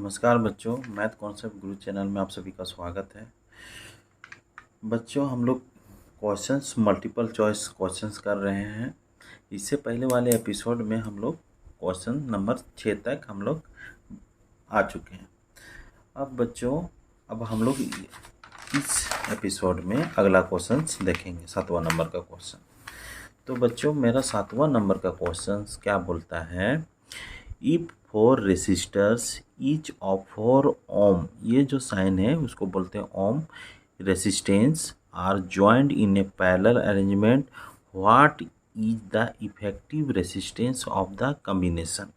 नमस्कार बच्चों, math concept गुरु channel में आप सभी का स्वागत है। बच्चों, हम लोग क्वेश्चंस मल्टीपल चॉइस क्वेश्चंस कर रहे हैं। इससे पहले वाले एपिसोड में हम लोग क्वेश्चन नंबर 6 तक हम लोग आ चुके हैं। अब बच्चों, अब हम लोग इस एपिसोड में अगला क्वेश्चन देखेंगे, 7वां नंबर का क्वेश्चन। तो बच्चों, मेरा 7वां नंबर का क्वेश्चन क्या बोलता है, if 4 resistors each of 4 ohm, ये जो साइन है उसको बोलते हैं ohm, resistance are joined in a parallel arrangement, what is the effective resistance of the combination.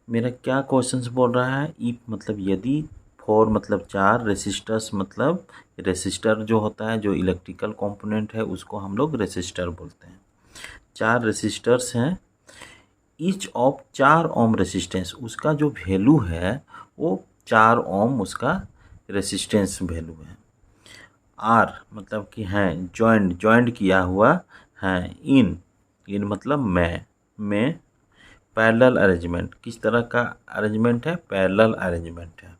मेरा क्या क्वेश्चंस बोल रहा है, इफ मतलब यदि, 4 मतलब 4, रेसिस्टर्स मतलब रेसिस्टर जो होता है, जो इलेक्ट्रिकल कंपोनेंट है उसको हम लोग रेसिस्टर बोलते हैं। 4 रेसिस्टर्स हैं, ईच ऑफ 4 ओम रेसिस्टेंस, उसका जो वैल्यू है वो 4 ओम उसका रेसिस्टेंस वैल्यू है। आर मतलब कि हैं, ज्वाइंट किया हुआ है, इन मतलब में पैरेलल अरेंजमेंट, किस तरह का अरेंजमेंट है, पैरेलल अरेंजमेंट है।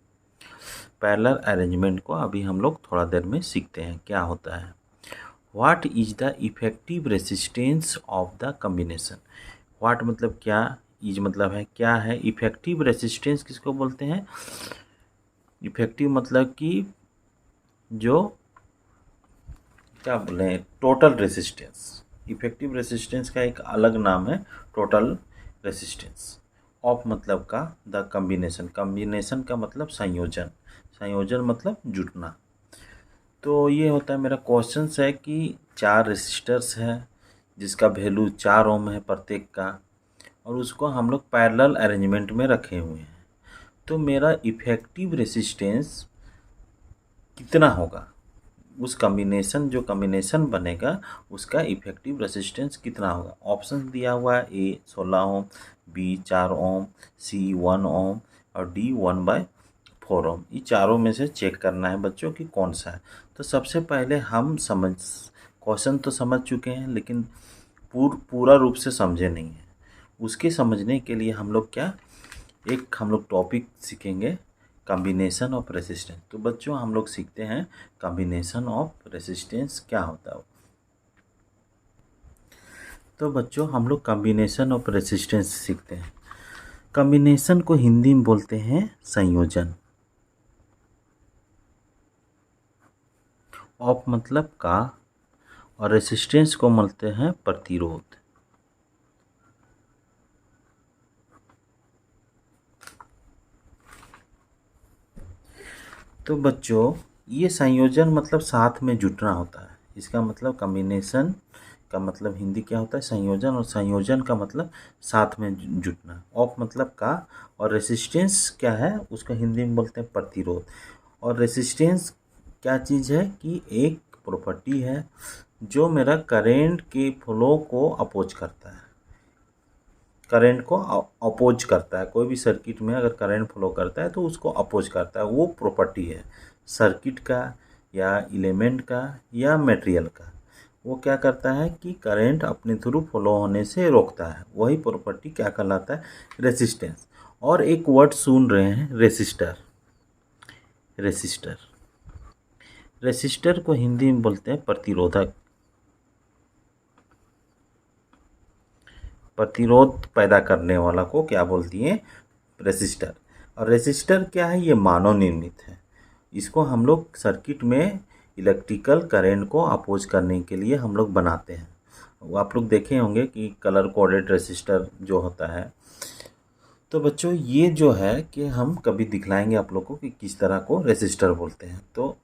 पैरेलल अरेंजमेंट को अभी हम लोग थोड़ा देर में सीखते हैं क्या होता है। What is the effective resistance of the combination. What मतलब क्या, इज मतलब है क्या है, इफेक्टिव रेसिस्टेंस किसको बोलते हैं, इफेक्टिव मतलब कि जो क्या बोले, टोटल रेसिस्टेंस। इफेक्टिव रेसिस्टेंस का एक अलग नाम है टोटल रेसिस्टेंस। ऑफ मतलब का, द कॉम्बिनेशन, कॉम्बिनेशन का मतलब संयोजन, संयोजन मतलब जुटना। तो ये होता है मेरा क्वेश्चन है कि 4 रेसिस्टर्स है जिसका वैल्यू 4 ओम है प्रत्येक का, और उसको हम लोग पैरेलल अरेंजमेंट में रखे हुए हैं। तो मेरा इफेक्टिव रेसिस्टेंस कितना होगा, उस कॉम्बिनेशन, जो कॉम्बिनेशन बनेगा उसका इफेक्टिव रेसिस्टेंस कितना होगा। ऑप्शन दिया हुआ है, ए 16 ओम, बी 4 ओम, सी 1 ओम और डी 1/4 ओम। ये चारों में से चेक करना है बच्चों कि कौन सा है। तो सबसे पहले हम क्वेश्चन तो समझ चुके हैं, लेकिन पूरा रूप से समझे नहीं हैं। उसके समझने के लिए हम लोग हम लोग टॉपिक सीखेंगे, कॉम्बिनेशन ऑफ रेसिस्टेंस। तो बच्चों, हम लोग सीखते हैं कॉम्बिनेशन ऑफ रेसिस्टेंस क्या होता है। तो बच्चों, हम लोग कॉम्बिनेशन ऑफ रेसिस्टेंस सीखते हैं। कॉम्बिनेशन को हिंदी में बोलते हैं संयोजन। ऑफ मतलब का, और रेसिस्टेंस को बोलते हैं प्रतिरोध। तो बच्चों, ये संयोजन मतलब साथ में जुटना होता है। इसका मतलब कॉम्बिनेशन का मतलब हिंदी क्या होता है, संयोजन, और संयोजन का मतलब साथ में जुटना। ऑफ मतलब का, और रेसिस्टेंस क्या है उसका हिंदी में बोलते हैं प्रतिरोध। और रेसिस्टेंस क्या चीज़ है कि एक प्रॉपर्टी है जो मेरा करेंट के फ्लो को अपोज करता है, करंट को अपोज करता है। कोई भी सर्किट में अगर करंट फ्लो करता है तो उसको अपोज करता है, वो प्रॉपर्टी है सर्किट का या एलिमेंट का या मटेरियल का। वो क्या करता है कि करंट अपने थ्रू फ्लो होने से रोकता है, वही प्रॉपर्टी क्या कहलाता है, रेसिस्टेंस। और एक वर्ड सुन रहे हैं, रेसिस्टर। रेसिस्टर रेसिस्टर को हिंदी में बोलते हैं प्रतिरोधक, प्रतिरोध पैदा करने वाला को क्या बोलती है, रेसिस्टर। और रेसिस्टर क्या है, ये मानव निर्मित है। इसको हम लोग सर्किट में इलेक्ट्रिकल करंट को अपोज करने के लिए हम लोग बनाते हैं। वो आप लोग देखे होंगे कि कलर कोडेड रेसिस्टर जो होता है। तो बच्चों, ये जो है कि हम कभी दिखलाएंगे आप लोग को कि किस तरह को रेसिस्टर बोलते हैं। तो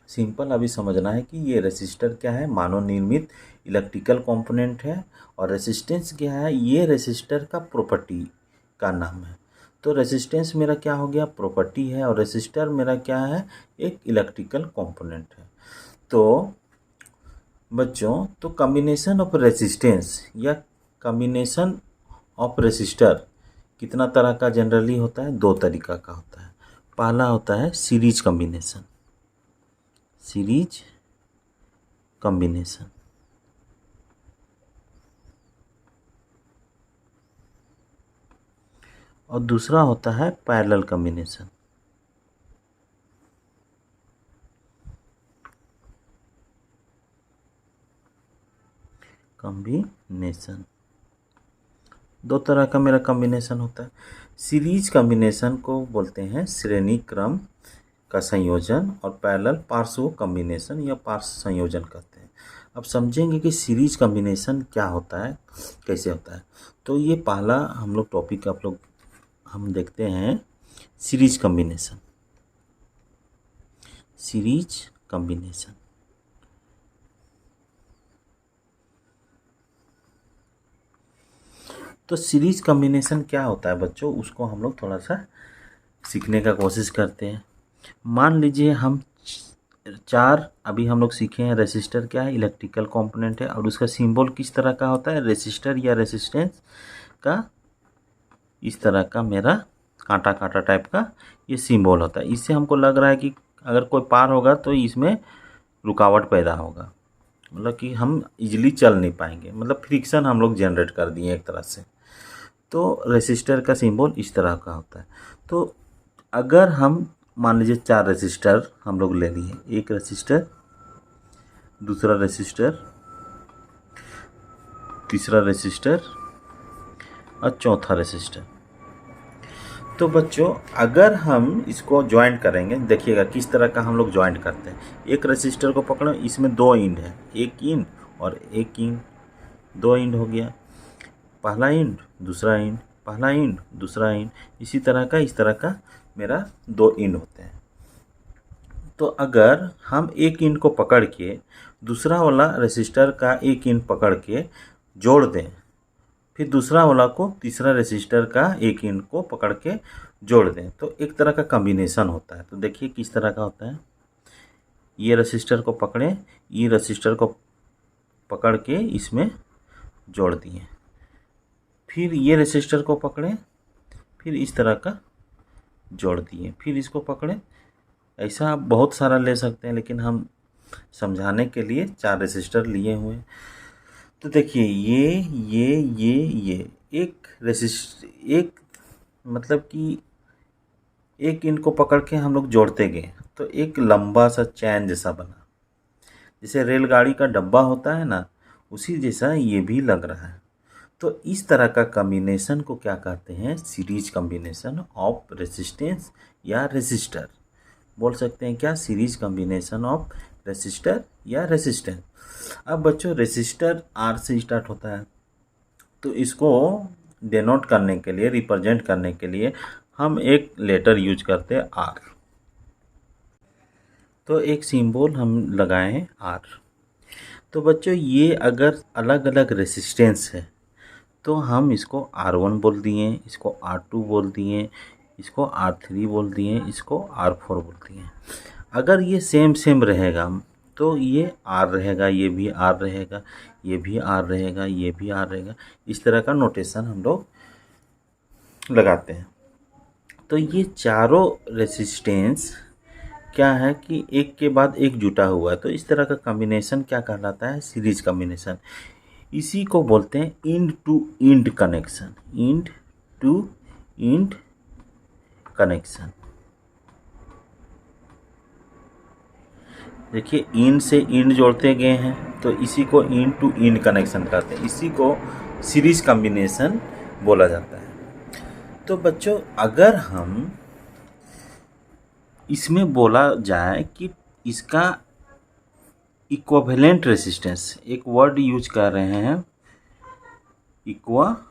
सिंपल अभी समझना है कि ये रेसिस्टर क्या है, मानव निर्मित इलेक्ट्रिकल कंपोनेंट है। और रेसिस्टेंस क्या है, ये रेसिस्टर का प्रॉपर्टी का नाम है। तो रेसिस्टेंस मेरा क्या हो गया, प्रॉपर्टी है, और रेसिस्टर मेरा क्या है, एक इलेक्ट्रिकल कंपोनेंट है। तो बच्चों, तो कॉम्बिनेशन ऑफ रेसिस्टेंस या कॉम्बिनेशन ऑफ रेसिस्टर कितना तरह का जनरली होता है, 2 तरीका का होता है। पहला होता है सीरीज कॉम्बिनेशन, सीरीज कॉम्बिनेशन। और दूसरा होता है पैरेलल कॉम्बिनेशन। कॉम्बिनेशन दो तरह का मेरा कॉम्बिनेशन होता है। सीरीज कॉम्बिनेशन को बोलते हैं श्रेणी क्रम का संयोजन, और पैरेलल पार्श्व कॉम्बिनेशन या पार्श्व संयोजन कहते हैं। अब समझेंगे कि सीरीज कॉम्बिनेशन क्या होता है, कैसे होता है। तो ये पहला हम लोग टॉपिक हम देखते हैं सीरीज कॉम्बिनेशन। सीरीज कॉम्बिनेशन तो सीरीज कॉम्बिनेशन क्या होता है बच्चों, उसको हम लोग थोड़ा सा सीखने का कोशिश करते हैं। मान लीजिए हम चार अभी हम लोग सीखे हैं। रेसिस्टर क्या है, इलेक्ट्रिकल कंपोनेंट है, और उसका सिंबल किस तरह का होता है, रेसिस्टर या रेसिस्टेंस का इस तरह का मेरा कांटा कांटा टाइप का ये सिंबल होता है। इससे हमको लग रहा है कि अगर कोई पार होगा तो इसमें रुकावट पैदा होगा, मतलब कि हम इजीली चल नहीं पाएंगे, मतलब फ्रिक्शन हम लोग जनरेट कर दिए एक तरह से। तो रेसिस्टर का सिंबल इस तरह का होता है। तो अगर हम मान लीजिए चार रेसिस्टर हम लोग ले लिए, एक रेसिस्टर, दूसरा रेसिस्टर, तीसरा रेसिस्टर और चौथा रेसिस्टर। तो बच्चों अगर हम इसको ज्वाइंट करेंगे, देखिएगा किस तरह का हम लोग ज्वाइंट करते हैं। एक रेसिस्टर को पकड़ो, इसमें दो इंड है, एक इंड और एक इंड, दो इंड हो गया। पहला इंड दूसरा इंड, पहला इंड दूसरा इंड, इसी तरह का इस तरह का मेरा दो इंड होते हैं। तो अगर हम एक इंड को पकड़ के दूसरा वाला रेसिस्टर का एक इंड पकड़ के जोड़ दें, फिर दूसरा वाला को तीसरा रेसिस्टर का एक इंड को पकड़ के जोड़ दें, तो एक तरह का कॉम्बिनेशन होता है। तो देखिए किस तरह का होता है। ये रेसिस्टर को पकड़ें, ये रेसिस्टर को पकड़ के इसमें जोड़ दिए, फिर ये रेसिस्टर को पकड़ें, फिर इस तरह का जोड़ दिए, फिर इसको पकड़ें। ऐसा आप बहुत सारा ले सकते हैं, लेकिन हम समझाने के लिए चार रेसिस्टर लिए हुए हैं। तो देखिए ये एक मतलब कि एक इंड को पकड़ के हम लोग जोड़ते गए तो एक लंबा सा चैन जैसा बना, जैसे रेलगाड़ी का डब्बा होता है ना, उसी जैसा ये भी लग रहा है। तो इस तरह का कॉम्बिनेशन को क्या कहते हैं, सीरीज कॉम्बिनेशन ऑफ रेसिस्टेंस या रेसिस्टर बोल सकते हैं। क्या, सीरीज कॉम्बिनेशन ऑफ रेसिस्टर या रेसिस्टेंस। अब बच्चों रेसिस्टर आर से स्टार्ट होता है, तो इसको डिनोट करने के लिए, रिप्रेजेंट करने के लिए हम एक लेटर यूज करते हैं आर। तो एक सिंबल हम लगाए हैं आर। तो बच्चों ये अगर अलग अलग रेसिस्टेंस है तो हम इसको R1 बोल दिए, इसको R2 बोल दिए, इसको R3 बोल दिए, इसको R4 बोल दिए। अगर ये सेम रहेगा तो ये R रहेगा, ये भी R रहेगा, ये भी R रहेगा, ये भी R रहेगा। इस तरह का नोटेशन हम लोग लगाते हैं। तो ये चारों रेसिस्टेंस क्या है कि एक के बाद एक जुटा हुआ है, तो इस तरह का कॉम्बिनेशन क्या कहलाता है, सीरीज कॉम्बिनेशन। इसी को बोलते हैं end to end connection, end to end connection. देखिए इंड से इंड जोड़ते गए हैं, तो इसी को इंड टू इंड कनेक्शन कहते हैं, इसी को सीरीज कॉम्बिनेशन बोला जाता है। तो बच्चों अगर हम इसमें बोला जाए कि इसका इक्विवेलेंट रेसिस्टेंस, एक वर्ड यूज कर रहे हैं, इक्विवेलेंट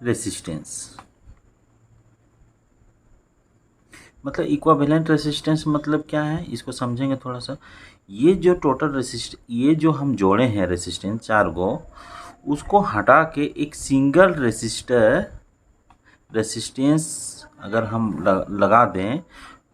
रेसिस्टेंस। मतलब इक्विवेलेंट रेसिस्टेंस मतलब क्या है, इसको समझेंगे थोड़ा सा। ये जो टोटल ये जो हम जोड़े हैं रेसिस्टेंस चार गो, उसको हटा के एक सिंगल रेसिस्टेंस अगर हम लगा दें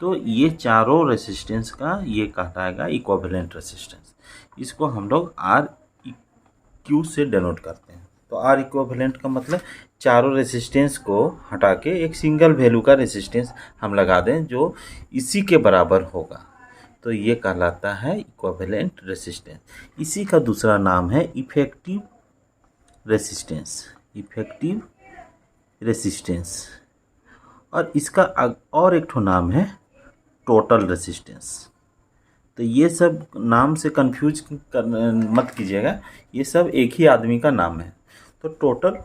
तो ये चारों रेसिस्टेंस का ये कहलाएगा इक्विवेलेंट रेसिस्टेंस। इसको हम लोग आर क्यू से डिनोट करते हैं। तो आर इक्विवेलेंट का मतलब चारों रेसिस्टेंस को हटा के एक सिंगल वैल्यू का रेसिस्टेंस हम लगा दें जो इसी के बराबर होगा, तो ये कहलाता है इक्विवेलेंट रेसिस्टेंस। इसी का दूसरा नाम है इफेक्टिव रेसिस्टेंस, इफेक्टिव रेसिस्टेंस, और इसका और एक ठो नाम है टोटल रेसिस्टेंस। तो ये सब नाम से कंफ्यूज मत कीजिएगा, ये सब एक ही आदमी का नाम है। तो टोटल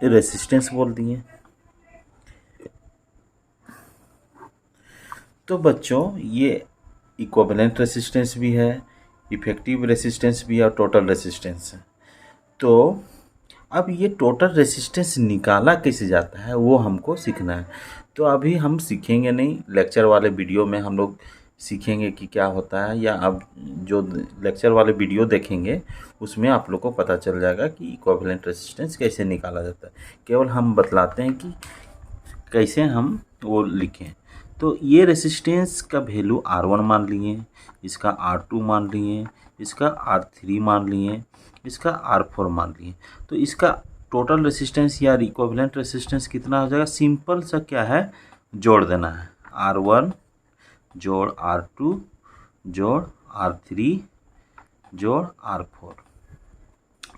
रेसिस्टेंस बोल दिए। तो बच्चों ये इक्विवेलेंट रेसिस्टेंस भी है, इफेक्टिव रेसिस्टेंस भी है और टोटल रेसिस्टेंस है। तो अब ये टोटल रेसिस्टेंस निकाला कैसे जाता है वो हमको सीखना है। तो अभी हम सीखेंगे नहीं, लेक्चर वाले वीडियो में हम लोग सीखेंगे कि क्या होता है, या अब जो लेक्चर वाले वीडियो देखेंगे उसमें आप लोग को पता चल जाएगा कि इक्विवेलेंट रेसिस्टेंस कैसे निकाला जाता है। केवल हम बतलाते हैं कि कैसे हम वो लिखें। तो ये रेसिस्टेंस का वैल्यू R1 मान लिए, इसका R2 मान लिए, इसका R3 मान लिए, इसका R4 मान लिए। तो इसका टोटल रेसिस्टेंस या इक्विवेलेंट रेसिस्टेंस कितना हो जाएगा? सिंपल सा क्या है, जोड़ देना है। R1 जोड़ R2 जोड़ R3 जोड़ R4,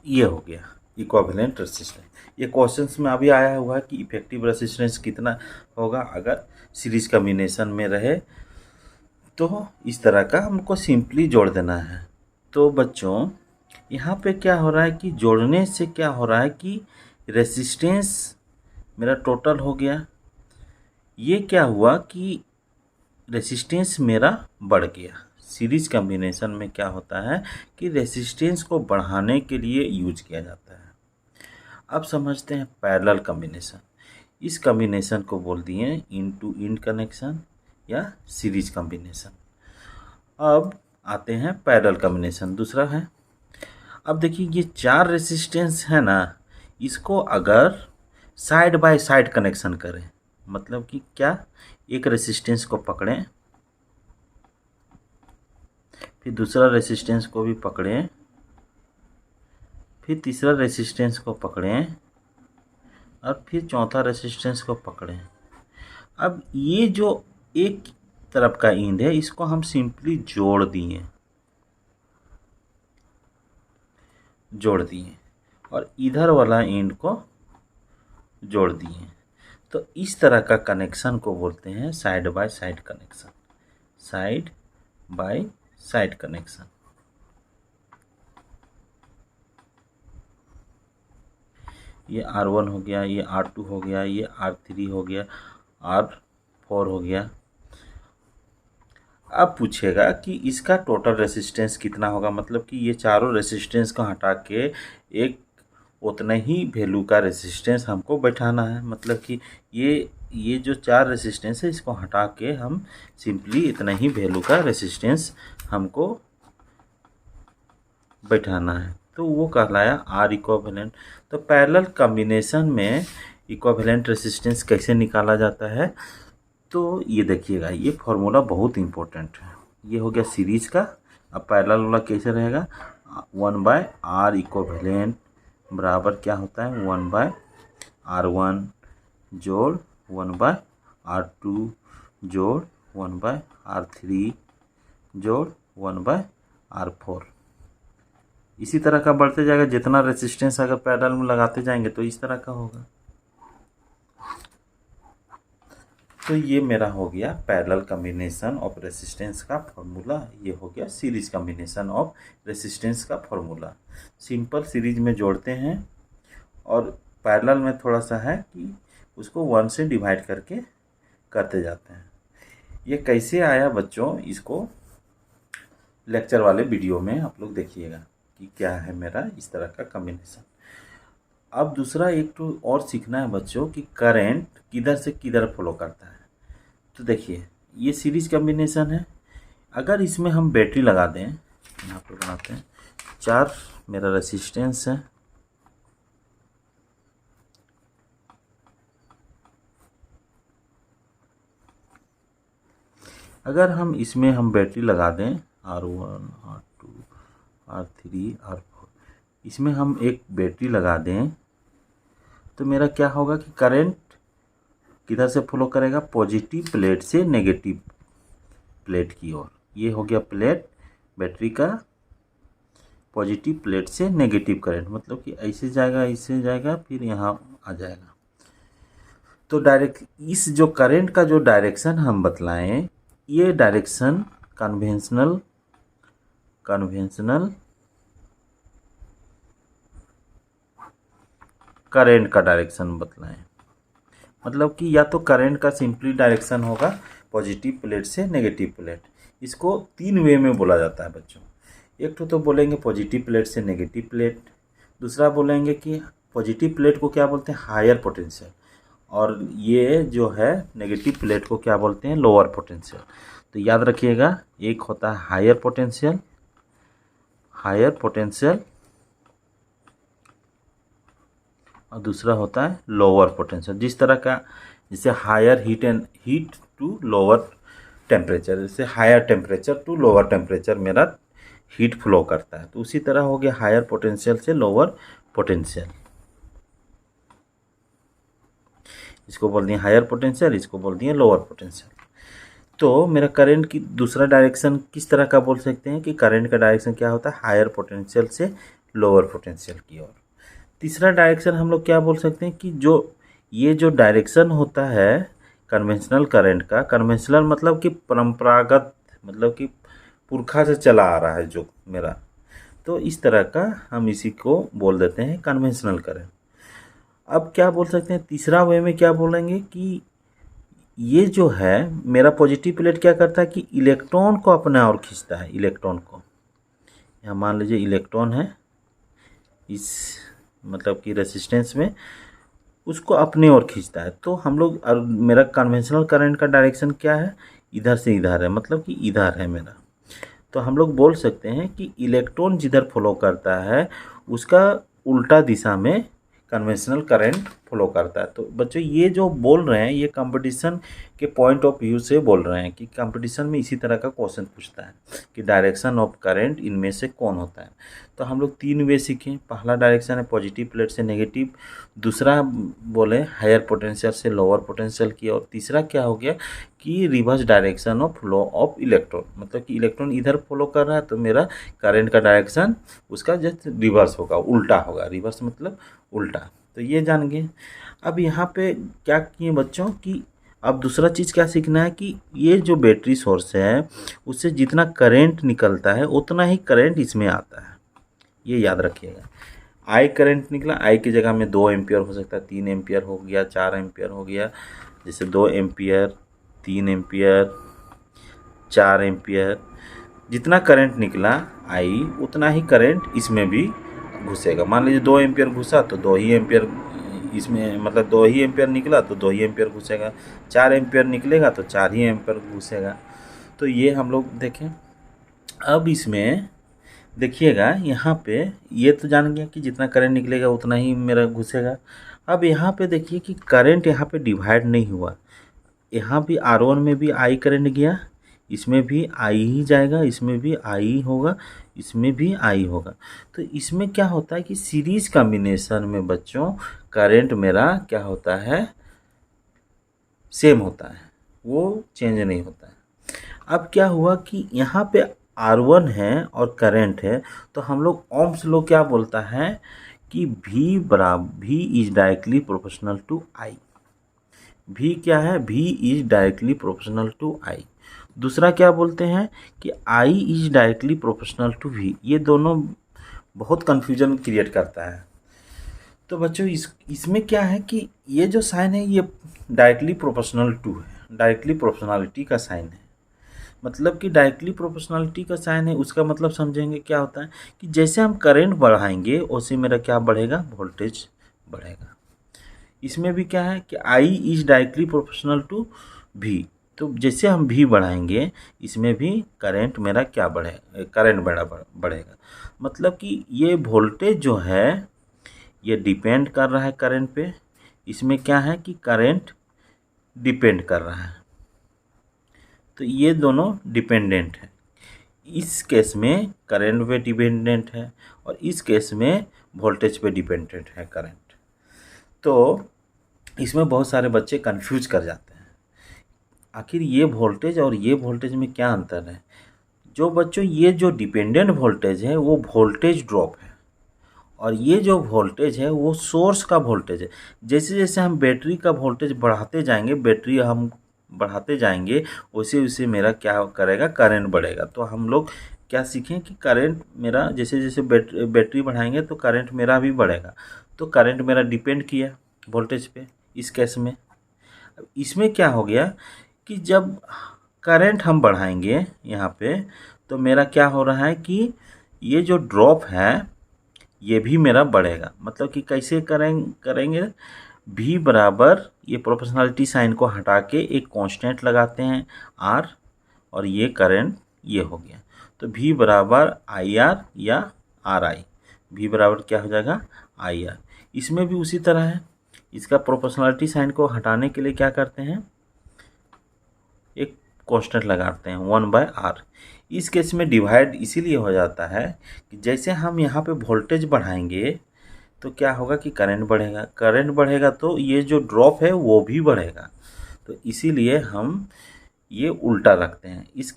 ये हो गया इक्विवेलेंट रेसिस्टेंस। ये क्वेश्चंस में अभी आया हुआ है कि इफेक्टिव रेसिस्टेंस कितना होगा अगर सीरीज कॉम्बिनेशन में रहे। तो इस तरह का हमको सिंपली जोड़ देना है। तो बच्चों यहाँ पे क्या हो रहा है कि जोड़ने से क्या हो रहा है कि रेसिस्टेंस मेरा टोटल हो गया। ये क्या हुआ कि रेसिस्टेंस मेरा बढ़ गया। सीरीज कॉम्बिनेशन में क्या होता है कि रेसिस्टेंस को बढ़ाने के लिए यूज किया जाता है। अब समझते हैं पैरेलल कॉम्बिनेशन। इस कॉम्बिनेशन को बोल दिए इन टू इन कनेक्शन या सीरीज कॉम्बिनेशन। अब आते हैं पैरेलल कॉम्बिनेशन, दूसरा है। अब देखिए ये 4 रेसिस्टेंस है ना, इसको अगर साइड बाय साइड कनेक्शन करें, मतलब कि क्या, एक रेसिस्टेंस को पकड़ें, फिर दूसरा रेसिस्टेंस को भी पकड़ें, फिर तीसरा रेसिस्टेंस को पकड़ें और फिर चौथा रेसिस्टेंस को पकड़ें। अब ये जो एक तरफ का एंड है इसको हम सिंपली जोड़ दिए और इधर वाला एंड को जोड़ दिए। तो इस तरह का कनेक्शन को बोलते हैं side by side connection. Side by side connection. ये R1 हो गया, ये R2 हो गया, ये R3 हो गया, R4 हो गया। अब पूछेगा कि इसका टोटल रेसिस्टेंस कितना होगा, मतलब कि ये चारों रेसिस्टेंस को हटा के एक उतना ही वैल्यू का रेसिस्टेंस हमको बैठाना है। मतलब कि ये जो 4 रेसिस्टेंस है इसको हटा के हम सिंपली इतना ही वैल्यू का रेसिस्टेंस हमको बैठाना है। तो वो कहलाया R इक्विवेलेंट। तो पैरेलल कॉम्बिनेशन में इक्विवेलेंट रेसिस्टेंस कैसे निकाला जाता है, तो ये देखिएगा, ये फॉर्मूला बहुत इंपॉर्टेंट है। ये हो गया सीरीज का। अब पैरेलल वाला कैसे रहेगा, 1/R इक्विवेलेंट बराबर क्या होता है, 1/R1 जोड़ 1/R2 जोड़ 1/R3 जोड़ 1/R4। इसी तरह का बढ़ते जाएगा। जितना रेसिस्टेंस अगर पैरेलल में लगाते जाएंगे तो इस तरह का होगा। तो ये मेरा हो गया पैरेलल कॉम्बिनेशन ऑफ रेसिस्टेंस का फॉर्मूला। ये हो गया सीरीज कॉम्बिनेशन ऑफ रेसिस्टेंस का फॉर्मूला। सिंपल सीरीज में जोड़ते हैं और पैरेलल में थोड़ा सा है कि उसको 1 से डिवाइड करके करते जाते हैं। ये कैसे आया बच्चों, इसको लेक्चर वाले वीडियो में आप लोग देखिएगा कि क्या है मेरा इस तरह का कॉम्बिनेशन। अब दूसरा एक तो और सीखना है बच्चों कि करंट किधर से किधर फ्लो करता है। तो देखिए ये सीरीज कॉम्बिनेशन है। अगर इसमें हम बैटरी लगा दें, यहाँ पर बनाते हैं, 4 मेरा रेसिस्टेंस है, अगर हम इसमें हम बैटरी लगा दें R1 R2 R3 R4, इसमें हम एक बैटरी लगा दें तो मेरा क्या होगा कि करंट किधर से फ्लो करेगा, पॉजिटिव प्लेट से नेगेटिव प्लेट की ओर। ये हो गया प्लेट बैटरी का, पॉजिटिव प्लेट से नेगेटिव करंट, मतलब कि ऐसे जाएगा फिर यहाँ आ जाएगा। तो डायरेक्ट इस जो करंट का जो डायरेक्शन हम बतलाएं, ये डायरेक्शन कन्वेंशनल करंट का डायरेक्शन बतलाएं। मतलब कि या तो करंट का सिंपली डायरेक्शन होगा पॉजिटिव प्लेट से नेगेटिव प्लेट। इसको 3 वे में बोला जाता है बच्चों। एक तो बोलेंगे पॉजिटिव प्लेट से नेगेटिव प्लेट, दूसरा बोलेंगे कि पॉजिटिव प्लेट को क्या बोलते हैं, हायर पोटेंशियल, और ये जो है नेगेटिव प्लेट को क्या बोलते हैं, लोअर पोटेंशियल। तो याद रखिएगा, एक होता है हायर पोटेंशियल और दूसरा होता है लोअर पोटेंशियल। जिस तरह का, जैसे higher heat to lower temperature, जैसे higher temperature to lower temperature मेरा हीट फ्लो करता है, तो उसी तरह हो गया हायर पोटेंशियल से लोअर पोटेंशियल। इसको बोल दिए हायर पोटेंशियल, इसको बोल दिए लोअर पोटेंशियल। तो मेरा करंट की दूसरा डायरेक्शन किस तरह का बोल सकते हैं कि करंट का डायरेक्शन क्या होता है, हायर पोटेंशियल से लोअर पोटेंशियल की ओर। तीसरा डायरेक्शन हम लोग क्या बोल सकते हैं कि ये जो डायरेक्शन होता है कन्वेंशनल करंट का, कन्वेंशनल मतलब कि परंपरागत, मतलब कि पुरखा से चला आ रहा है जो मेरा, तो इस तरह का हम इसी को बोल देते हैं कन्वेंशनल करंट। अब क्या बोल सकते हैं, तीसरा वे में क्या बोलेंगे कि ये जो है मेरा पॉजिटिव प्लेट क्या करता है कि इलेक्ट्रॉन को अपने ओर खींचता है। इलेक्ट्रॉन को, यहाँ मान लीजिए इलेक्ट्रॉन है इस मतलब कि रेजिस्टेंस में, उसको अपने ओर खींचता है। तो हम लोग, और मेरा कन्वेंशनल करंट का डायरेक्शन क्या है, इधर से इधर है, मतलब कि इधर है मेरा। तो हम लोग बोल सकते हैं कि इलेक्ट्रॉन जिधर फ्लो करता है उसका उल्टा दिशा में कन्वेंशनल करंट फ्लो करता है। तो बच्चों ये जो बोल रहे हैं ये कंपटीशन के पॉइंट ऑफ व्यू से बोल रहे हैं कि कंपटीशन में इसी तरह का क्वेश्चन पूछता है कि डायरेक्शन ऑफ करंट इनमें से कौन होता है। तो हम लोग 3 वे सीखें। पहला डायरेक्शन है पॉजिटिव प्लेट से नेगेटिव, दूसरा बोले हायर पोटेंशियल से लोअर पोटेंशियल की, और तीसरा क्या हो गया कि reverse direction of flow of electron, मतलब कि इलेक्ट्रॉन इधर फ्लो कर रहा है तो मेरा करंट का डायरेक्शन उसका जस्ट रिवर्स होगा, उल्टा होगा। रिवर्स मतलब उल्टा। तो ये जान गए। अब यहाँ पे क्या किए बच्चों कि अब दूसरा चीज़ क्या सीखना है कि ये जो बैटरी सोर्स है उससे जितना करंट निकलता है उतना ही करंट इसमें आता है, ये याद रखिएगा। आई करंट निकला, आई की जगह में 2 एम्पियर हो सकता है, 3 एम्पियर हो गया, 4 एम्पियर हो गया। जैसे 2 एम्पियर, 3 एम्पियर, 4 एम्पियर, जितना करंट निकला आई उतना ही करंट इसमें भी घुसेगा। मान लीजिए 2 एम्पियर घुसा तो 2 ही एम्पियर इसमें, मतलब 2 ही एम्पियर निकला तो 2 ही एम्पियर घुसेगा। 4 एम्पियर निकलेगा तो 4 ही एम्पियर घुसेगा। तो ये हम लोग देखें। अब इसमें देखिएगा, यहाँ पे ये तो जान गया कि जितना करंट निकलेगा उतना ही मेरा घुसेगा। अब यहाँ पे देखिए कि करंट यहाँ पे डिवाइड नहीं हुआ। यहाँ भी R1 में भी आई करंट गया, इसमें भी आई ही जाएगा, इसमें भी आई होगा, इसमें भी आई होगा। तो इसमें क्या होता है कि सीरीज कॉम्बिनेशन में बच्चों करंट मेरा क्या होता है, सेम होता है, वो चेंज नहीं होता है। अब क्या हुआ कि यहाँ पे R1 है और करंट है, तो हम लोग ओम्स लॉ क्या बोलता है कि V is directly proportional to I। V क्या है, V is directly proportional to I। दूसरा क्या बोलते हैं कि I is directly proportional to V। ये दोनों बहुत कन्फ्यूजन क्रिएट करता है। तो बच्चों इसमें क्या है कि ये जो साइन है ये डायरेक्टली प्रोपोर्शनल टू है, डायरेक्टली प्रोपोर्शनलिटी का साइन है। मतलब कि डायरेक्टली प्रोपोर्शनलिटी का साइन है, उसका मतलब समझेंगे क्या होता है कि जैसे हम करंट बढ़ाएंगे वैसे मेरा क्या बढ़ेगा, वोल्टेज बढ़ेगा। इसमें भी क्या है कि I is directly proportional to V। तो जैसे हम V बढ़ाएंगे इसमें भी करंट मेरा क्या बढ़ेगा, करंट बढ़ेगा। मतलब कि ये वोल्टेज जो है ये डिपेंड कर रहा है करंट पे। इसमें क्या है कि करंट डिपेंड कर रहा है, तो ये दोनों डिपेंडेंट है। इस केस में करंट पे डिपेंडेंट है और इस केस में वोल्टेज पे डिपेंडेंट है करंट। तो इसमें बहुत सारे बच्चे कंफ्यूज कर जाते हैं, आखिर ये वोल्टेज और ये वोल्टेज में क्या अंतर है। जो बच्चों ये जो डिपेंडेंट वोल्टेज है वो वोल्टेज ड्रॉप है, और ये जो वोल्टेज है वो सोर्स का वोल्टेज है। जैसे जैसे हम बैटरी का वोल्टेज बढ़ाते जाएंगे, बैटरी हम बढ़ाते जाएंगे, वैसे वैसे मेरा क्या करेगा, करंट बढ़ेगा। तो हम लोग क्या सीखें कि करंट मेरा जैसे जैसे बैटरी बढ़ाएंगे तो करंट मेरा भी बढ़ेगा। तो करंट मेरा डिपेंड किया वोल्टेज पे इस केस में। इसमें क्या हो गया कि जब करंट हम बढ़ाएंगे यहाँ पे, तो मेरा क्या हो रहा है कि ये जो ड्रॉप है ये भी मेरा बढ़ेगा। मतलब कि कैसे करेंगे, भी बराबर ये प्रोपोर्शनलिटी साइन को हटा के एक कांस्टेंट लगाते हैं आर, और ये करंट ये हो गया। तो भी बराबर आई आर या आर आई, भी बराबर क्या हो जाएगा, आई आर। इसमें भी उसी तरह है, इसका प्रोपोर्शनलिटी साइन को हटाने के लिए क्या करते हैं, एक कांस्टेंट लगाते हैं 1/r। इस केस में डिवाइड इसीलिए हो जाता है कि जैसे हम यहाँ पे वोल्टेज बढ़ाएंगे तो क्या होगा कि करंट बढ़ेगा, करंट बढ़ेगा तो ये जो ड्रॉप है वो भी बढ़ेगा। तो इसीलिए हम ये उल्टा रखते हैं। इस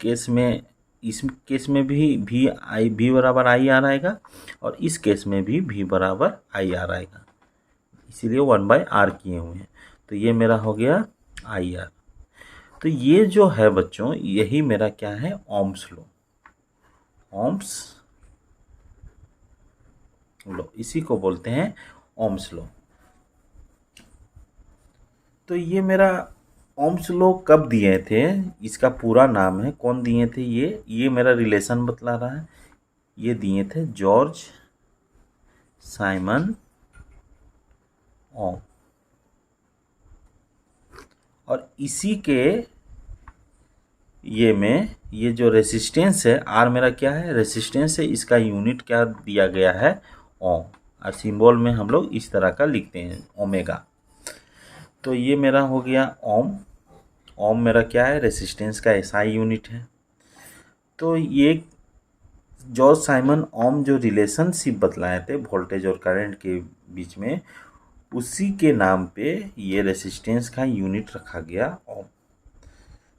केस में भी आई भी बराबर आई आर आएगा, और इस केस में भी बराबर आई आर आएगा, इसीलिए 1/r किए हुए हैं। तो ये मेरा हो गया आई आर। तो ये जो है बच्चों, यही मेरा क्या है, ओम्स लॉ, ओम्स लॉ, इसी को बोलते हैं ओम्स लॉ। तो ये मेरा ओम्स लॉ कब दिए थे, इसका पूरा नाम है, कौन दिए थे ये मेरा रिलेशन बतला रहा है। ये दिए थे जॉर्ज साइमन ओम, और इसी के ये जो रेसिस्टेंस है, आर मेरा क्या है, रेसिस्टेंस है, इसका यूनिट क्या दिया गया है, ओम, और सिंबल में हम लोग इस तरह का लिखते हैं ओमेगा। तो ये मेरा हो गया ओम, ओम मेरा क्या है, रेसिस्टेंस का एसआई यूनिट है। तो ये जॉर्ज साइमन ओम जो रिलेशनशिप बतलाए थे वोल्टेज और करंट के बीच में, उसी के नाम पे ये रेसिस्टेंस का यूनिट रखा गया ओम।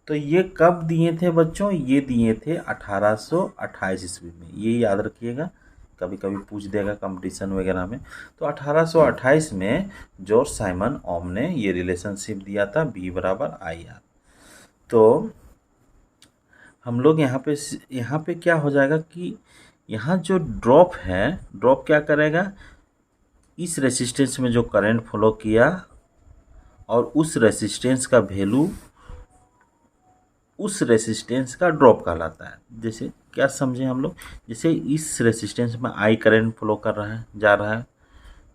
तो ये कब दिए थे बच्चों, ये दिए थे 1828 ईस्वी में, ये याद रखिएगा, कभी कभी पूछ देगा कंपटीशन वगैरह में। तो 1828 में जॉर्ज साइमन ओम ने ये रिलेशनशिप दिया था, बी बराबर आई आर। तो हम लोग यहाँ पे क्या हो जाएगा कि यहाँ जो ड्रॉप है, ड्रॉप क्या करेगा, इस रेसिस्टेंस में जो करंट फ्लो किया और उस रेसिस्टेंस का वैल्यू उस रेसिस्टेंस का ड्रॉप कहलाता है। जैसे क्या समझे हम लोग, जैसे इस रेसिस्टेंस में आई करंट फ्लो कर रहा है, जा रहा है,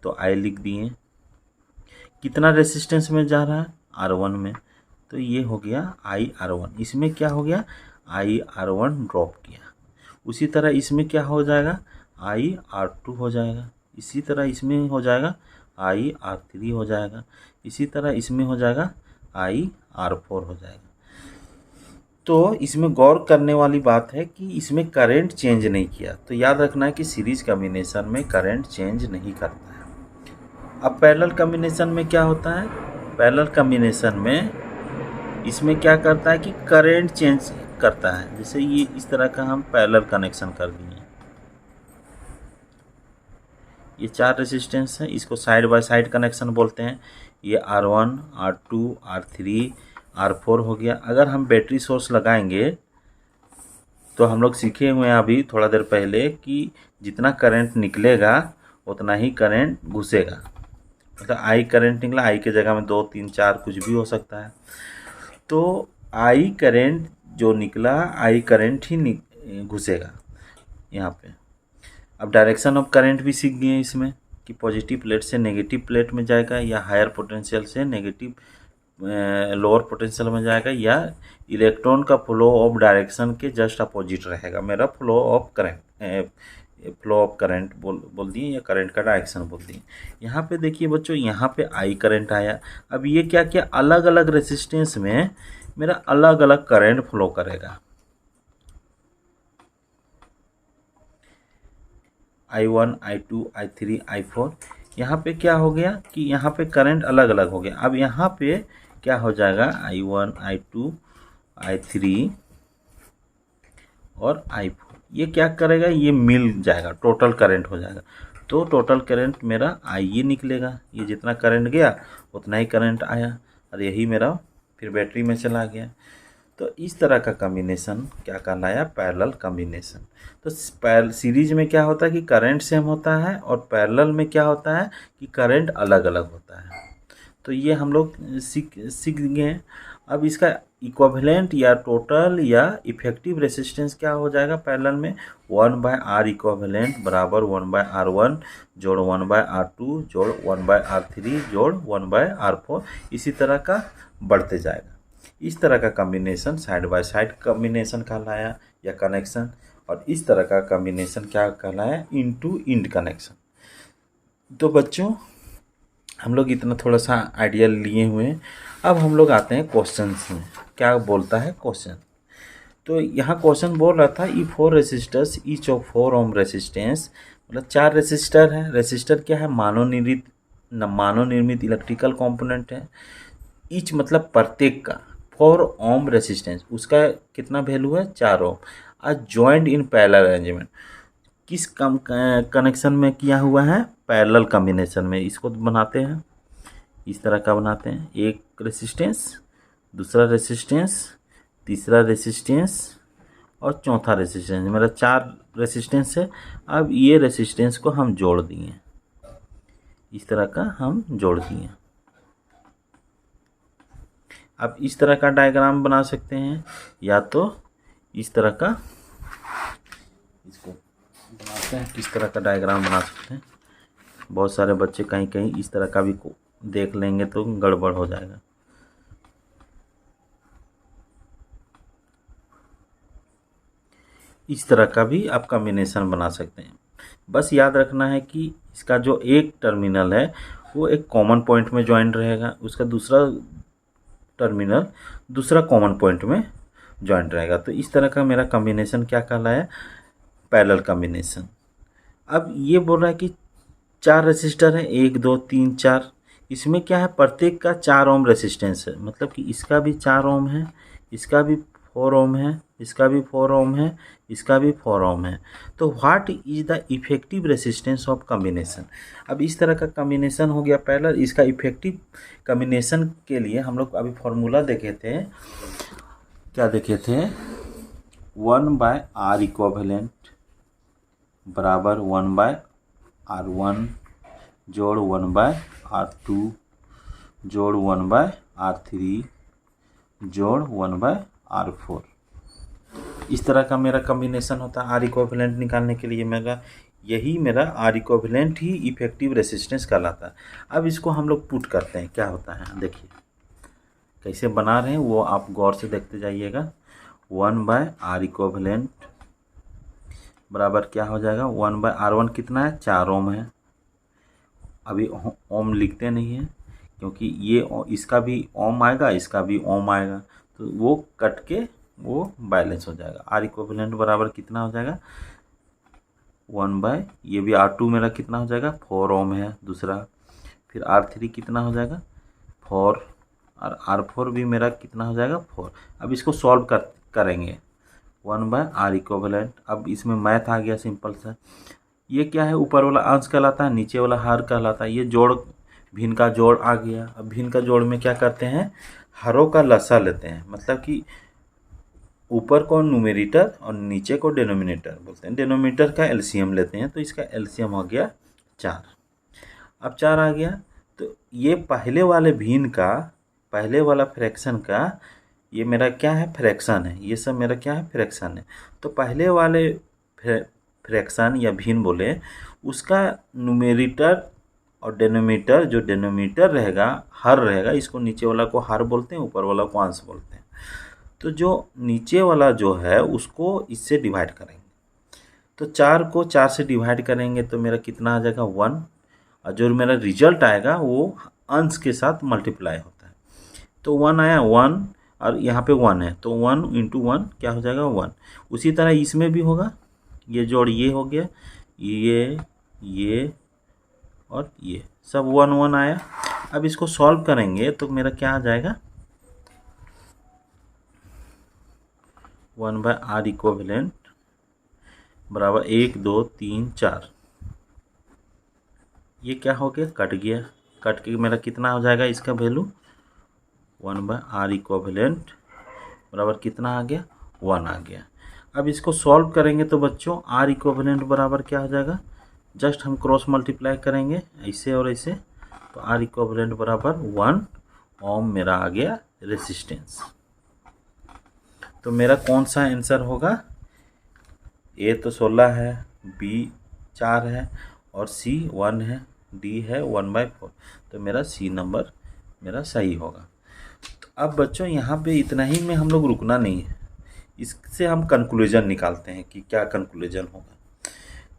तो आई लिख दिए, कितना रेसिस्टेंस में जा रहा है, R1 में, तो ये हो गया आई R1। इसमें क्या हो गया, आई R1 ड्रॉप किया। उसी तरह इसमें क्या हो जाएगा, आई R2 हो जाएगा। इसी तरह इसमें हो जाएगा आई R3 हो जाएगा। इसी तरह इसमें हो जाएगा आई R4 हो जाएगा। तो इसमें गौर करने वाली बात है कि इसमें करंट चेंज नहीं किया। तो याद रखना है कि सीरीज कॉम्बिनेशन में करंट चेंज नहीं करता है। अब पैरेलल कॉम्बिनेशन में क्या होता है, पैरेलल कॉम्बिनेशन में इसमें क्या करता है कि करंट चेंज करता है। जैसे ये इस तरह का हम पैरेलल कनेक्शन कर दिए, ये 4 रेजिस्टेंस है, इसको साइड बाय साइड कनेक्शन बोलते हैं। ये R1, R2, R3, R4 हो गया। अगर हम बैटरी सोर्स लगाएंगे तो हम लोग सीखे हुए हैं अभी थोड़ा देर पहले कि जितना करंट निकलेगा उतना ही करंट घुसेगा। मतलब आई करंट निकला, आई के जगह में 2, 3, 4 कुछ भी हो सकता है। तो आई करंट जो निकला, आई करंट ही घुसेगा यहाँ पे। अब डायरेक्शन ऑफ करंट भी सीख गए इसमें कि पॉजिटिव प्लेट से नेगेटिव प्लेट में जाएगा, या हायर पोटेंशियल से नेगेटिव लोअर पोटेंशियल में जाएगा, या इलेक्ट्रॉन का फ्लो ऑफ डायरेक्शन के जस्ट अपोजिट रहेगा। मेरा फ्लो ऑफ करंट बोल दिए, या करंट का डायरेक्शन बोल दिए। यहाँ पे देखिए बच्चों, यहाँ पे आई करंट आया। अब ये क्या क्या अलग अलग रेजिस्टेंस में मेरा अलग अलग करंट फ्लो करेगा। I1, I2, I3, I4। यहाँ पे क्या हो गया कि यहाँ पे करंट अलग अलग हो गया। अब यहाँ पे क्या हो जाएगा, I1, I2, I3 और I4। ये क्या करेगा, ये मिल जाएगा, टोटल करंट हो जाएगा। तो टोटल करंट मेरा IE निकलेगा। ये जितना करंट गया उतना ही करंट आया, और यही मेरा फिर बैटरी में चला गया। तो इस तरह का कॉम्बिनेशन क्या कहलाया, पैरेलल कॉम्बिनेशन। तो सीरीज में क्या होता है कि करंट सेम होता है, और पैरेलल में क्या होता है कि करंट अलग अलग होता है। तो ये हम लोग सीख गए। अब इसका इक्विवेलेंट या टोटल या इफेक्टिव रेसिस्टेंस क्या हो जाएगा पैरेलल में, 1/R इक्विवेलेंट बराबर 1/R1 जोड़ 1/R2 जोड़ 1/R3 जोड़ 1/R4, इसी तरह का बढ़ते जाएगा। इस तरह का combination side by side combination कहलाया या कनेक्शन, और इस तरह का कॉम्बिनेशन क्या कहलाया, इन टू इंड कनेक्शन। तो बच्चों हम लोग इतना थोड़ा सा आइडिया लिए हुए हैं। अब हम लोग आते हैं क्वेश्चंस में, क्या बोलता है क्वेश्चन। तो यहाँ क्वेश्चन बोल रहा था ई 4 resistors each of 4 ohm resistance, मतलब 4 रेसिस्टर है। रेसिस्टर क्या है, मानव निर्मित इलेक्ट्रिकल कंपोनेंट है। ईच मतलब प्रत्येक का, 4 ओम रेसिस्टेंस, उसका कितना वैल्यू है, 4 ओम। जॉइंट इन पैरेलल अरेंजमेंट, किस कनेक्शन में किया हुआ है, पैरेलल कॉम्बिनेशन में। इसको बनाते हैं, इस तरह का बनाते हैं, एक रेसिस्टेंस, दूसरा रेसिस्टेंस, तीसरा रेसिस्टेंस और चौथा रेसिस्टेंस। मेरा 4 रेसिस्टेंस है। अब ये रेसिस्टेंस को हम जोड़ दिए, इस तरह का हम जोड़ दिए। अब इस तरह का डायग्राम बना सकते हैं, या तो इस तरह का, इसको बनाते हैं, किस तरह का डायग्राम बना सकते हैं। बहुत सारे बच्चे कहीं कहीं इस तरह का भी देख लेंगे तो गड़बड़ हो जाएगा। इस तरह का भी आप कॉम्बिनेशन बना सकते हैं। बस याद रखना है कि इसका जो एक टर्मिनल है वो एक कॉमन पॉइंट में ज्वाइन रहेगा, उसका दूसरा टर्मिनल दूसरा कॉमन पॉइंट में ज्वाइन रहेगा। तो इस तरह का मेरा कॉम्बिनेशन क्या कहलाया, पैरेलल कॉम्बिनेशन। अब ये बोल रहा है कि 4 रेसिस्टर है, 1 2 3 4। इसमें क्या है, प्रत्येक का 4 ओम रेसिस्टेंस है, मतलब कि इसका भी 4 ओम है, इसका भी 4 ओम है, इसका भी 4 ओम है, इसका भी 4 ओम है। तो what is the effective resistance of combination. अब इस तरह का कॉम्बिनेशन हो गया पैरेलल। इसका इफेक्टिव कॉम्बिनेशन के लिए हम लोग अभी फॉर्मूला देखे थे, क्या देखे थे, 1/R इक्विवेलेंट बराबर 1/R1 जोड़ 1/R2 जोड़ 1/R3 जोड़ 1/R4। इस तरह का मेरा कॉम्बिनेशन होता है। आर इक्विवेलेंट निकालने के लिए मेरा आर इक्विवेलेंट ही इफेक्टिव रेसिस्टेंस कहलाता है। अब इसको हम लोग पुट करते हैं, क्या होता है देखिए कैसे बना रहे हैं, वो आप गौर से देखते जाइएगा। 1/R इक्विवेलेंट बराबर क्या हो जाएगा, 1/R1 कितना है, 4 ओम है। अभी ओम लिखते नहीं है क्योंकि ये इसका भी ओम आएगा, इसका भी ओम आएगा, तो वो कट के वो बैलेंस हो जाएगा। आर इक्विवेलेंट बराबर कितना हो जाएगा, 1/ ये भी R2 मेरा कितना हो जाएगा, 4 ओम है दूसरा। फिर R3 कितना हो जाएगा, 4, और R4 भी मेरा कितना हो जाएगा, 4। अब इसको सॉल्व करेंगे 1/R इक्विवेलेंट। अब इसमें मैथ आ गया सिंपल सा। ये क्या है, ऊपर वाला अंश कहलाता है, नीचे वाला हर कहलाता है। ये जोड़, भिन्न का जोड़ आ गया। अब भिन्न का जोड़ में क्या करते हैं, हरों का लसा लेते हैं, मतलब कि ऊपर को न्यूमरेटर और नीचे को डिनोमिनेटर बोलते हैं। डिनोमिनेटर का एलसीएम लेते हैं, तो इसका एलसीएम हो गया 4। अब 4 आ गया, तो ये पहले वाले भिन्न का, पहले वाला फ्रैक्शन का, ये मेरा क्या है, फ्रैक्शन है। ये सब मेरा क्या है, फ्रैक्शन है। तो पहले वाले फ्रैक्शन या भिन्न बोले, उसका न्यूमरेटर और डिनोमिनेटर, जो डिनोमिनेटर रहेगा, हर रहेगा, इसको नीचे वाला को हर बोलते हैं, ऊपर वाला को अंश बोलते हैं। तो जो नीचे वाला जो है उसको इससे डिवाइड करेंगे, तो 4 को 4 से डिवाइड करेंगे तो मेरा कितना आ जाएगा, 1। और जो मेरा रिजल्ट आएगा वो अंश के साथ मल्टीप्लाई होता है, तो 1 आया, 1, और यहाँ पे 1 है, तो 1 × 1 क्या हो जाएगा, 1। उसी तरह इसमें भी होगा, ये जोड़ ये हो गया, ये और ये सब 1 1 आया। अब इसको सॉल्व करेंगे तो मेरा क्या आ जाएगा, 1/R इक्विवेलेंट बराबर 1 2 3 4। ये क्या हो गया, कट गया। कट के मेरा कितना हो जाएगा इसका वैल्यू 1/r इक्विवेलेंट बराबर कितना आ गया, 1 आ गया। अब इसको सॉल्व करेंगे तो बच्चों r इक्विवेलेंट बराबर क्या हो जाएगा, जस्ट हम क्रॉस मल्टीप्लाई करेंगे ऐसे और ऐसे, तो r इक्विवेलेंट बराबर 1 ओम मेरा आ गया रेसिस्टेंस। तो मेरा कौन सा आंसर होगा, ए तो 16 है, बी 4 है और सी 1 है, डी है 1/4। तो मेरा सी नंबर मेरा सही होगा। तो अब बच्चों यहाँ पे इतना ही में हम लोग रुकना नहीं है, इससे हम कंक्लूजन निकालते हैं कि क्या कंक्लूजन होगा।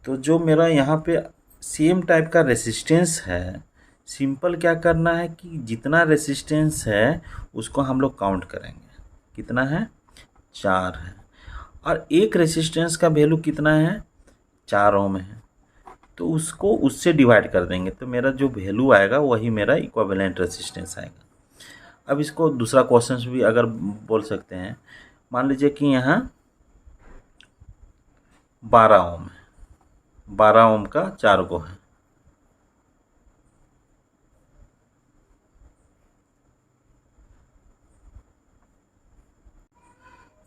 तो जो मेरा यहाँ पे सेम टाइप का रेसिस्टेंस है, सिंपल क्या करना है कि जितना रेसिस्टेंस है उसको हम लोग काउंट करेंगे। कितना है, 4 है, और एक रेसिस्टेंस का वैल्यू कितना है, 4 ओम है, तो उसको उससे डिवाइड कर देंगे तो मेरा जो वैल्यू आएगा वही मेरा इक्विवेलेंट रेसिस्टेंस आएगा। अब इसको दूसरा क्वेश्चन भी अगर बोल सकते हैं, मान लीजिए कि यहाँ 12 ओम है, 12 ओम का 4 गो है,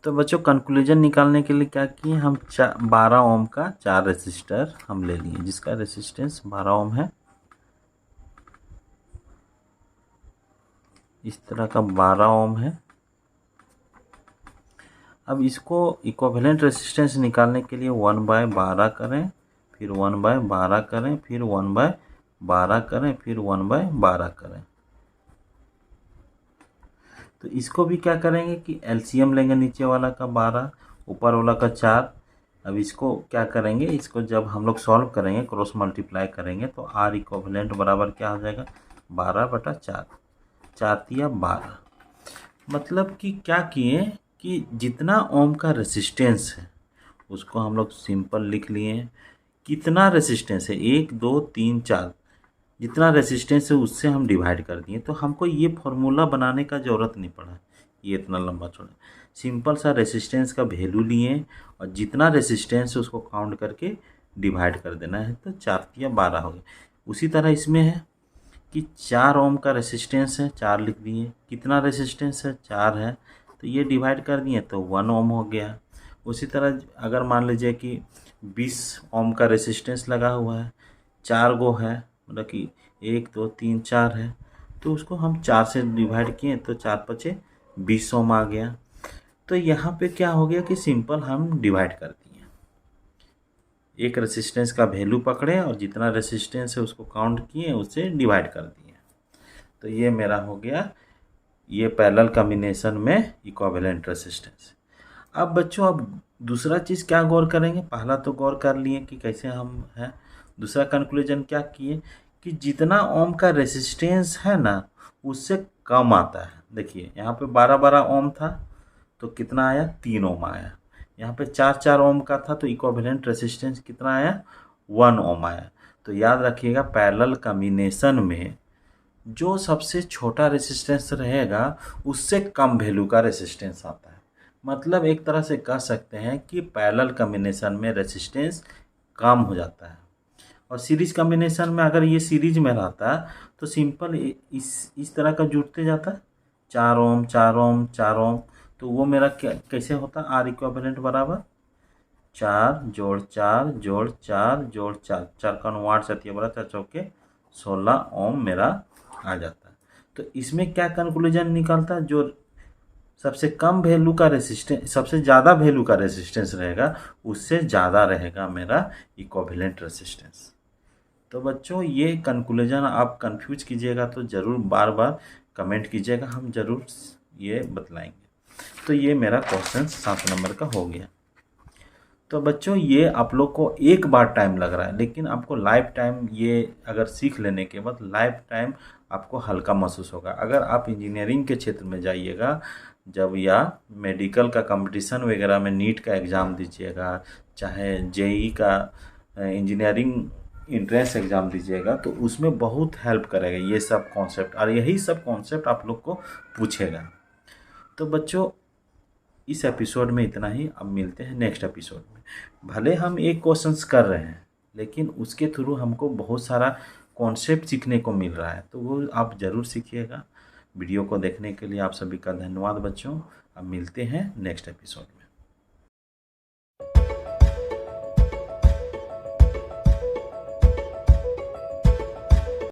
तो बच्चों कंक्लूजन निकालने के लिए क्या किए हम, 12 ओम का 4 रेसिस्टर हम ले लिए जिसका रेसिस्टेंस 12 ओम है। इस तरह का 12 ओम है। अब इसको इक्विवेलेंट रेसिस्टेंस निकालने के लिए 1/12 करें, फिर 1/12 करें, फिर 1/12 करें, फिर 1/12 करें। तो इसको भी क्या करेंगे कि एलसीएम लेंगे, नीचे वाला का 12 ऊपर वाला का 4। अब इसको क्या करेंगे, इसको जब हम लोग सॉल्व करेंगे क्रॉस मल्टीप्लाई करेंगे तो आर इक्विवेलेंट बराबर क्या हो जाएगा, 12/4, 4×12। मतलब कि क्या किए कि जितना ओम का रेसिस्टेंस है उसको हम लोग सिंपल लिख लिए, कितना रेसिस्टेंस है 1 2 3 4, जितना रेसिस्टेंस है उससे हम डिवाइड कर दिए, तो हमको ये फॉर्मूला बनाने का ज़रूरत नहीं पड़ा। ये इतना लंबा चौड़ा सिंपल सा रेसिस्टेंस का वैल्यू लिए और जितना रेसिस्टेंस है उसको काउंट करके डिवाइड कर देना है, तो 4×12 हो गया। उसी तरह इसमें है कि 4 ओम का रेसिस्टेंस है, 4 लिख दिए, कितना रेसिस्टेंस है 4 है, तो ये डिवाइड कर दिए तो 1 ओम हो गया। उसी तरह अगर मान लीजिए कि 20 ओम का रेसिस्टेंस लगा हुआ है, 4 गो है, मतलब कि 1 2 3 4 है, तो उसको हम 4 से डिवाइड किए तो 4×5 20 ओम आ गया। तो यहाँ पे क्या हो गया कि सिंपल हम डिवाइड कर दिए, एक रेसिस्टेंस का वैल्यू पकड़े और जितना रेसिस्टेंस है उसको काउंट किए, उससे डिवाइड कर दिए। तो ये मेरा हो गया ये पैरेलल कॉम्बिनेशन में इक्विवेलेंट रेसिस्टेंस। अब बच्चों अब दूसरा चीज़ क्या गौर करेंगे, पहला तो गौर कर लिए कि कैसे हम हैं, दूसरा कंक्लूजन क्या किए कि जितना ओम का रेसिस्टेंस है ना उससे कम आता है। देखिए यहाँ पे 12 ओम था तो कितना आया, 3 ओम आया। यहाँ पे 4 ओम का था तो इक्विवेलेंट रेसिस्टेंस कितना आया, 1 ओम आया। तो याद रखिएगा पैरेलल कॉम्बिनेशन में जो सबसे छोटा रेसिस्टेंस रहेगा उससे कम वैल्यू का रेसिस्टेंस आता है। मतलब एक तरह से कह सकते हैं कि पैरेलल कॉम्बिनेशन में रेसिस्टेंस कम हो जाता है, और सीरीज कॉम्बिनेशन में अगर ये सीरीज में रहता तो सिंपल इस तरह का जुड़ते जाता, 4 ओम 4 ओम 4 ओम, तो वो मेरा कैसे होता, आर इक्विवेलेंट बराबर 4 जोड़ 4 जोड़ 4 जोड़ 4, 4×9 = 8 7 12 4 चौके 16 ओम मेरा आ जाता है। तो इसमें क्या कंक्लूजन निकलता है, जो सबसे कम वैल्यू का रेसिस्टेंस सबसे ज़्यादा वैल्यू का रेसिस्टेंस रहेगा उससे ज़्यादा रहेगा मेरा इक्विवेलेंट रेसिस्टेंस। तो बच्चों ये कंक्लूजन आप कंफ्यूज कीजिएगा तो ज़रूर बार बार कमेंट कीजिएगा, हम ज़रूर ये बतलाएंगे। तो ये मेरा क्वेश्चन 7 नंबर का हो गया। तो बच्चों ये आप लोग को एक बार टाइम लग रहा है, लेकिन आपको लाइफ टाइम ये अगर सीख लेने के बाद लाइफ टाइम आपको हल्का महसूस होगा। अगर आप इंजीनियरिंग के क्षेत्र में जाइएगा जब, या मेडिकल का कंपटीशन वगैरह में नीट का एग्ज़ाम दीजिएगा, चाहे जेई का इंजीनियरिंग इंट्रेंस एग्ज़ाम दीजिएगा, तो उसमें बहुत हेल्प करेगा ये सब कॉन्सेप्ट, और यही सब कॉन्सेप्ट आप लोग को पूछेगा। तो बच्चों इस एपिसोड में इतना ही। अब मिलते हैं नेक्स्ट एपिसोड में। भले हम एक क्वेश्चंस कर रहे हैं, लेकिन उसके थ्रू हमको बहुत सारा कॉन्सेप्ट सीखने को मिल रहा है, तो वो आप ज़रूर सीखिएगा। वीडियो को देखने के लिए आप सभी का धन्यवाद बच्चों। अब मिलते हैं नेक्स्ट एपिसोड में।